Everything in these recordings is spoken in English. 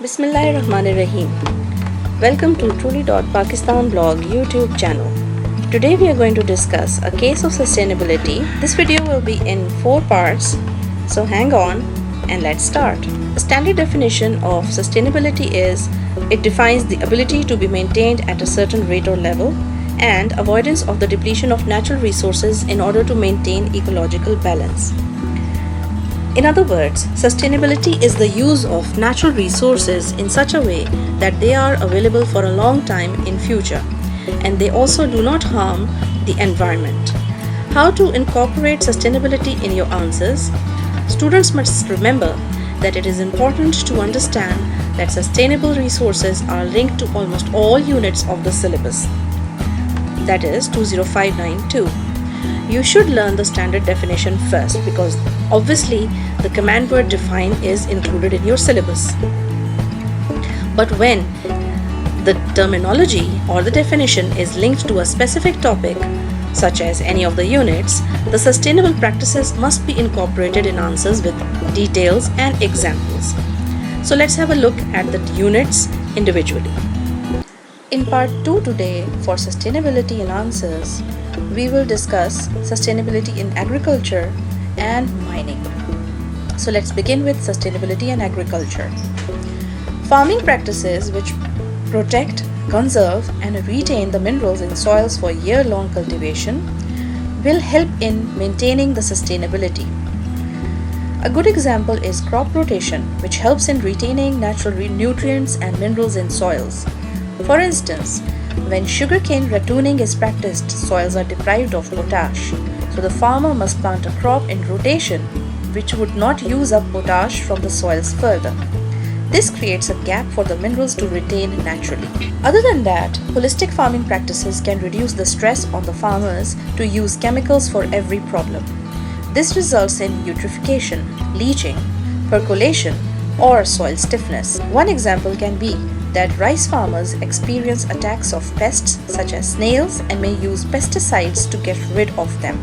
Bismillahirrahmanirrahim. Welcome to truly.pakistan.blog YouTube channel. Today we are going to discuss a case of sustainability. This video will be in 4 parts, so hang on and let's start. The standard definition of sustainability is it defines the ability to be maintained at a certain rate or level and avoidance of the depletion of natural resources in order to maintain ecological balance. In other words, sustainability is the use of natural resources in such a way that they are available for a long time in future and they also do not harm the environment. How to incorporate sustainability in your answers? Students must remember that it is important to understand that sustainable resources are linked to almost all units of the syllabus. That is 20592. You should learn the standard definition first because obviously the command word define is included in your syllabus. But when the terminology or the definition is linked to a specific topic, such as any of the units, the sustainable practices must be incorporated in answers with details and examples. So let's have a look at the units individually. In part 2 today, for sustainability in answers, we will discuss sustainability in agriculture and mining. So let's begin with sustainability in agriculture. Farming practices which protect, conserve and retain the minerals in soils for year-long cultivation will help in maintaining the sustainability. A good example is crop rotation, which helps in retaining natural nutrients and minerals in soils. For instance, when sugarcane ratooning is practiced, soils are deprived of potash, so the farmer must plant a crop in rotation which would not use up potash from the soils further. This creates a gap for the minerals to retain naturally. Other than that, holistic farming practices can reduce the stress on the farmers to use chemicals for every problem. This results in eutrophication, leaching, percolation, or soil stiffness. One example can be that rice farmers experience attacks of pests such as snails and may use pesticides to get rid of them.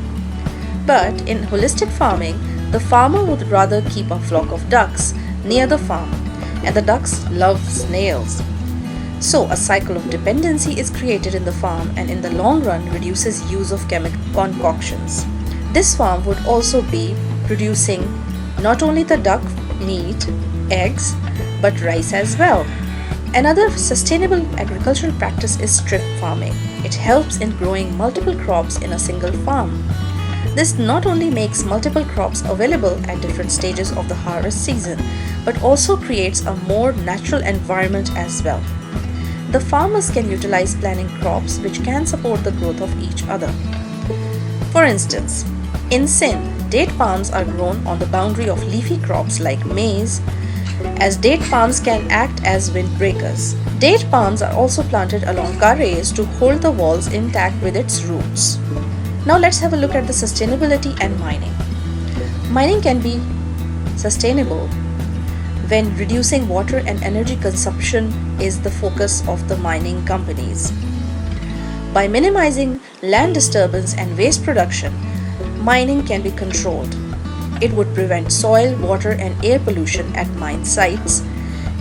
But in holistic farming, the farmer would rather keep a flock of ducks near the farm, and the ducks love snails. So a cycle of dependency is created in the farm and in the long run reduces use of chemical concoctions. This farm would also be producing not only the duck meat, eggs, but rice as well. Another sustainable agricultural practice is strip farming. It helps in growing multiple crops in a single farm. This not only makes multiple crops available at different stages of the harvest season, but also creates a more natural environment as well. The farmers can utilize planting crops which can support the growth of each other. For instance, in Sindh, date palms are grown on the boundary of leafy crops like maize, as date palms can act as windbreakers. Date palms are also planted along carrés to hold the walls intact with its roots. Now let's have a look at the sustainability and mining. Mining can be sustainable when reducing water and energy consumption is the focus of the mining companies. By minimizing land disturbance and waste production, mining can be controlled. It would prevent soil, water and air pollution at mine sites,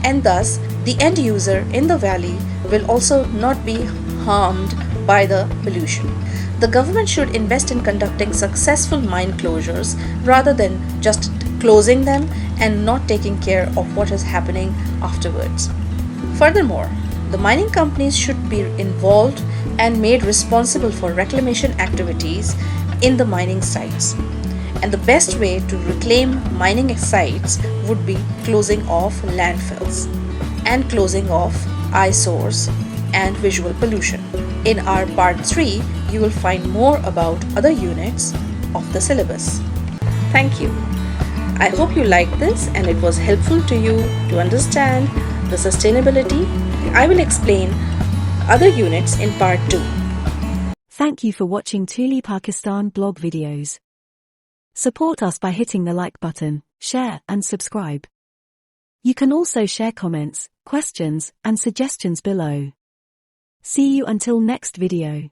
and thus the end user in the valley will also not be harmed by the pollution. The government should invest in conducting successful mine closures rather than just closing them and not taking care of what is happening afterwards. Furthermore, the mining companies should be involved and made responsible for reclamation activities in the mining sites. And the best way to reclaim mining sites would be closing off landfills and closing off eyesores and visual pollution. In our part 3, you will find more about other units of the syllabus. Thank you. I hope you liked this and it was helpful to you to understand the sustainability. I will explain other units in part 2. Thank you for watching Truly Pakistan blog videos. Support us by hitting the like button, share and subscribe. You can also share comments, questions and suggestions below. See you until next video.